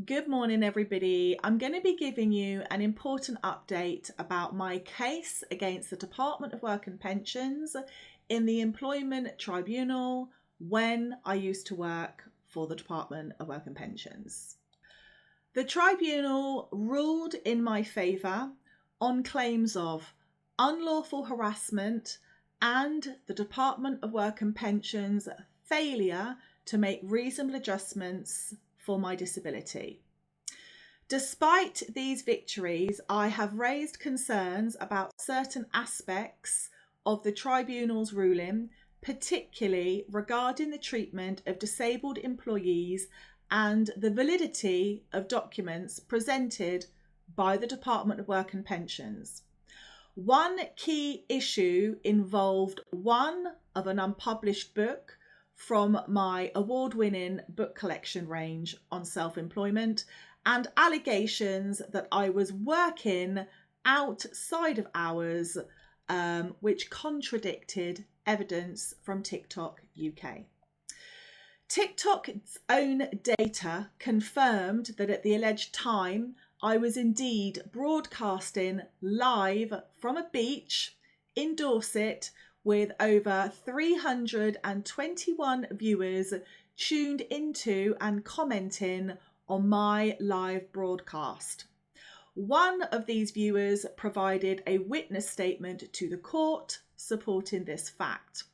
Good morning, everybody. I'm going to be giving you an important update about my case against the Department of Work and Pensions in the Employment Tribunal when I used to work for the Department of Work and Pensions. The tribunal ruled in my favour on claims of unlawful harassment and the Department of Work and Pensions' failure to make reasonable adjustments for my disability. Despite these victories, I have raised concerns about certain aspects of the tribunal's ruling, particularly regarding the treatment of disabled employees and the validity of documents presented by the Department of Work and Pensions. One key issue involved one of an unpublished book from my award-winning book collection range on self-employment and allegations that I was working outside of hours, which contradicted evidence from TikTok UK. TikTok's own data confirmed that at the alleged time, I was indeed broadcasting live from a beach in Dorset with over 321 viewers tuned into and commenting on my live broadcast. One of these viewers provided a witness statement to the court supporting this fact.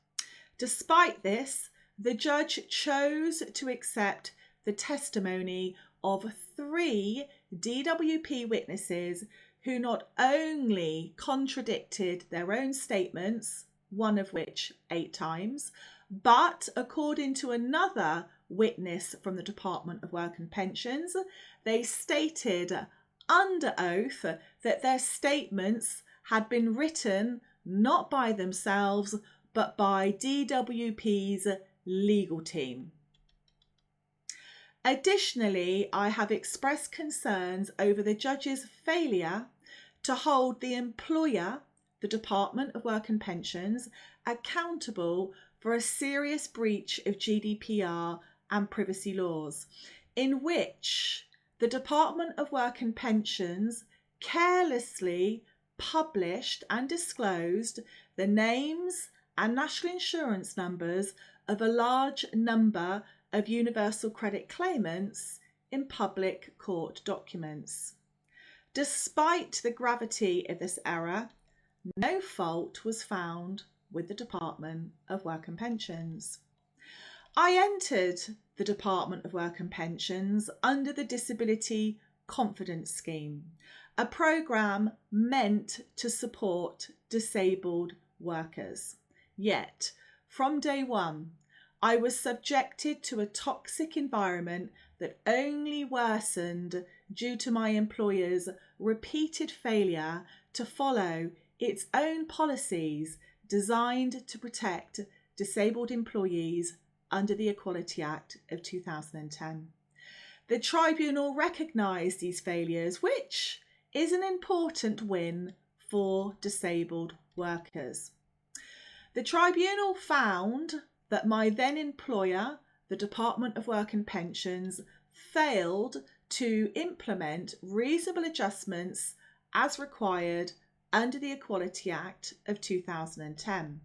Despite this, the judge chose to accept the testimony of 3 DWP witnesses who not only contradicted their own statements, one of which 8 times, but according to another witness from the Department of Work and Pensions, they stated under oath that their statements had been written not by themselves, but by DWP's legal team. Additionally, I have expressed concerns over the judge's failure to hold the employer, the Department of Work and Pensions, accountable for a serious breach of GDPR and privacy laws, in which the Department of Work and Pensions carelessly published and disclosed the names and national insurance numbers of a large number of universal credit claimants in public court documents. Despite the gravity of this error, no fault was found with the Department of Work and Pensions. I entered the Department of Work and Pensions under the Disability Confidence Scheme, a programme meant to support disabled workers. Yet, from day one, I was subjected to a toxic environment that only worsened due to my employer's repeated failure to follow its own policies designed to protect disabled employees under the Equality Act of 2010. The tribunal recognised these failures, which is an important win for disabled workers. The tribunal found that my then employer, the Department of Work and Pensions, failed to implement reasonable adjustments as required under the Equality Act of 2010.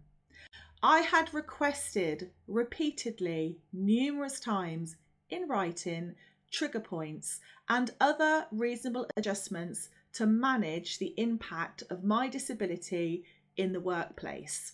I had requested repeatedly, numerous times, in writing, trigger points and other reasonable adjustments to manage the impact of my disability in the workplace.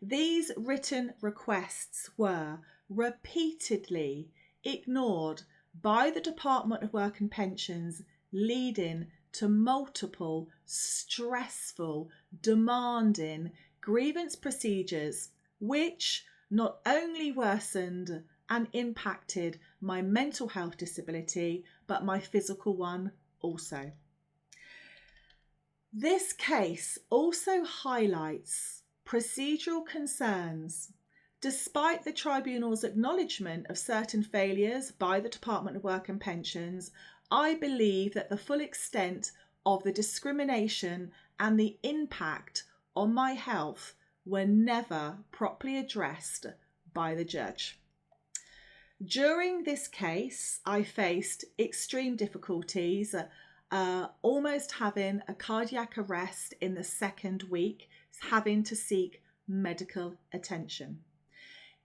These written requests were repeatedly ignored by the Department of Work and Pensions, leading to multiple stressful, demanding grievance procedures, which not only worsened and impacted my mental health disability, but my physical one also. This case also highlights procedural concerns. Despite the tribunal's acknowledgement of certain failures by the Department of Work and Pensions, I believe that the full extent of the discrimination and the impact on my health were never properly addressed by the judge. During this case, I faced extreme difficulties, almost having a cardiac arrest in the second week, having to seek medical attention.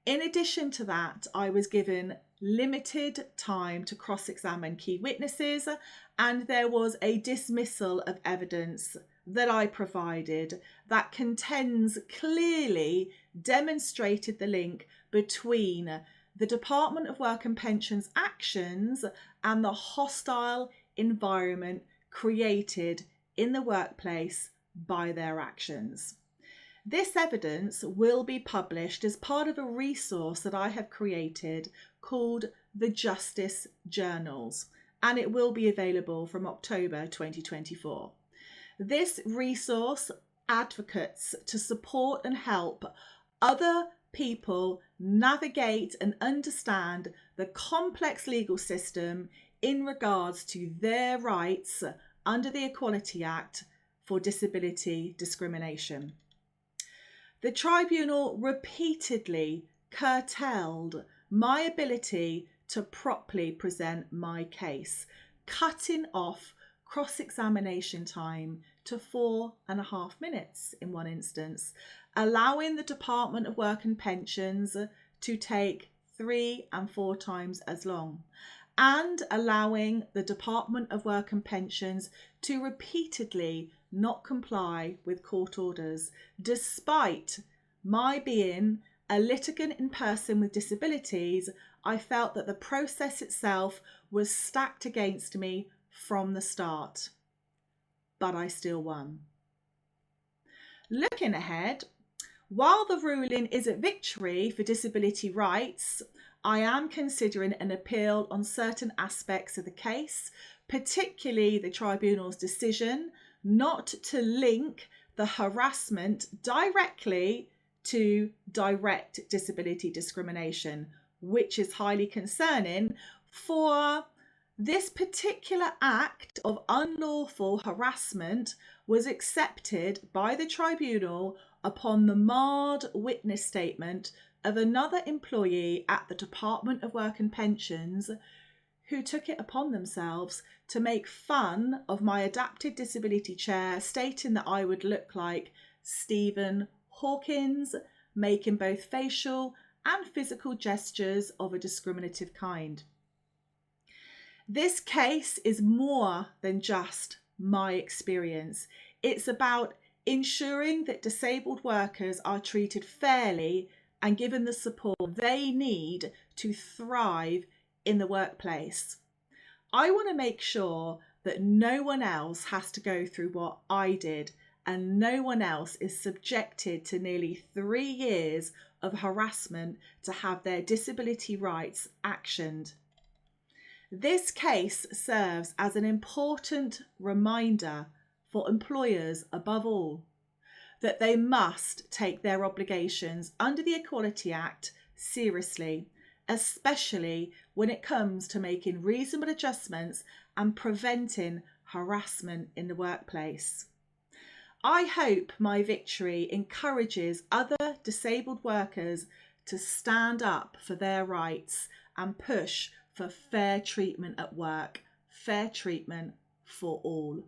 In addition to that, I was given limited time to cross-examine key witnesses, and there was a dismissal of evidence that I provided that clearly demonstrated the link between the Department of Work and Pensions actions and the hostile environment created in the workplace by their actions. This evidence will be published as part of a resource that I have created called the Justice Journals, and it will be available from October 2024. This resource advocates to support and help other people navigate and understand the complex legal system in regards to their rights under the Equality Act for disability discrimination. The tribunal repeatedly curtailed my ability to properly present my case, cutting off cross-examination time to 4.5 minutes in one instance, allowing the Department of Work and Pensions to take 3 and 4 times as long, and allowing the Department of Work and Pensions to repeatedly not comply with court orders, despite my being a litigant in person with disabilities. I felt that the process itself was stacked against me from the start, but I still won. Looking ahead, while the ruling is a victory for disability rights, I am considering an appeal on certain aspects of the case, particularly the tribunal's decision not to link the harassment directly to direct disability discrimination, which is highly concerning. For this particular act of unlawful harassment was accepted by the tribunal upon the marred witness statement of another employee at the Department of Work and Pensions who took it upon themselves to make fun of my adapted disability chair, stating that I would look like Stephen Hawkins, making both facial and physical gestures of a discriminative kind. This case is more than just my experience. It's about ensuring that disabled workers are treated fairly and given the support they need to thrive in the workplace. I want to make sure that no one else has to go through what I did, and no one else is subjected to nearly 3 years of harassment to have their disability rights actioned. This case serves as an important reminder for employers above all that they must take their obligations under the Equality Act seriously, especially when it comes to making reasonable adjustments and preventing harassment in the workplace. I hope my victory encourages other disabled workers to stand up for their rights and push for fair treatment at work, fair treatment for all.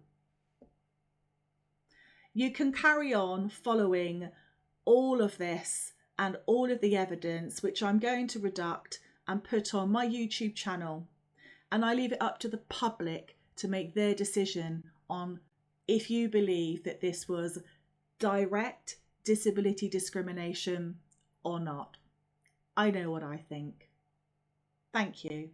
You can carry on following all of this and all of the evidence, which I'm going to redact and put on my YouTube channel. And I leave it up to the public to make their decision on if you believe that this was direct disability discrimination or not. I know what I think. Thank you.